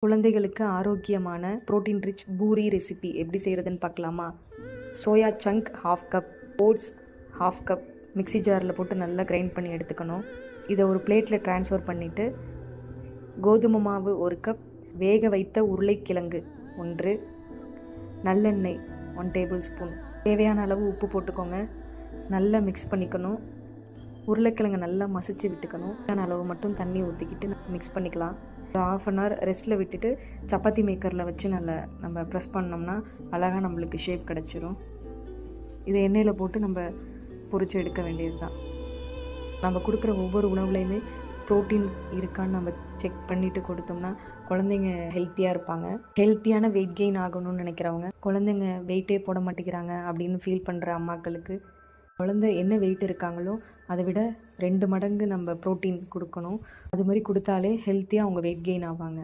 குழந்தைகளுக்கு ஆரோக்கியமான protein rich puri recipe எப்படி செய்கிறதுன்னு பார்க்கலாமா? Soya chunk 1/2 cup, oats 1/2 cup mixie ஜாரில் போட்டு நல்லா கிரைண்ட் பண்ணி எடுத்துக்கணும். இதை ஒரு பிளேட்டில் ட்ரான்ஸ்ஃபர் பண்ணிவிட்டு கோதுமை மாவு 1 கப், வேக வைத்த உருளைக்கிழங்கு 1, நல்லெண்ணெய் 1 டேபிள் ஸ்பூன், தேவையான அளவு உப்பு போட்டுக்கோங்க. நல்லா மிக்ஸ் பண்ணிக்கணும். உருளைக்கிழங்கு நல்லா மசிச்சு விட்டுக்கணும். தேவையான அளவு மட்டும் தண்ணி ஊற்றிக்கிட்டு மிக்ஸ் பண்ணிக்கலாம். ஒரு 1/2 அன் ஹவர் ரெஸ்ட்டில் விட்டுட்டு சப்பாத்தி மேக்கரில் வச்சு நம்ம ப்ரெஸ் பண்ணோம்னா அழகாக நம்மளுக்கு ஷேப் கிடச்சிரும். இதை எண்ணெயில் போட்டு நம்ம பொரிச்சு எடுக்க வேண்டியது தான். நம்ம கொடுக்குற ஒவ்வொரு உணவுலையுமே ப்ரோட்டீன் இருக்கான்னு நம்ம செக் பண்ணிவிட்டு கொடுத்தோம்னா குழந்தைங்க ஹெல்த்தியாக இருப்பாங்க. ஹெல்த்தியான வெயிட் கெயின் ஆகணும்னு நினைக்கிறவங்க, குழந்தைங்க வெயிட்டே போட மாட்டேங்கிறாங்க அப்படின்னு ஃபீல் பண்ணுற அம்மாக்களுக்கு குழந்தை என்ன வெயிட் இருக்காங்களோ அதை விட 2 மடங்கு நம்ம ப்ரோட்டீன் கொடுக்கணும். அது மாதிரி கொடுத்தாலே ஹெல்த்தியாக அவங்க வெயிட் கெயின் ஆவாங்க.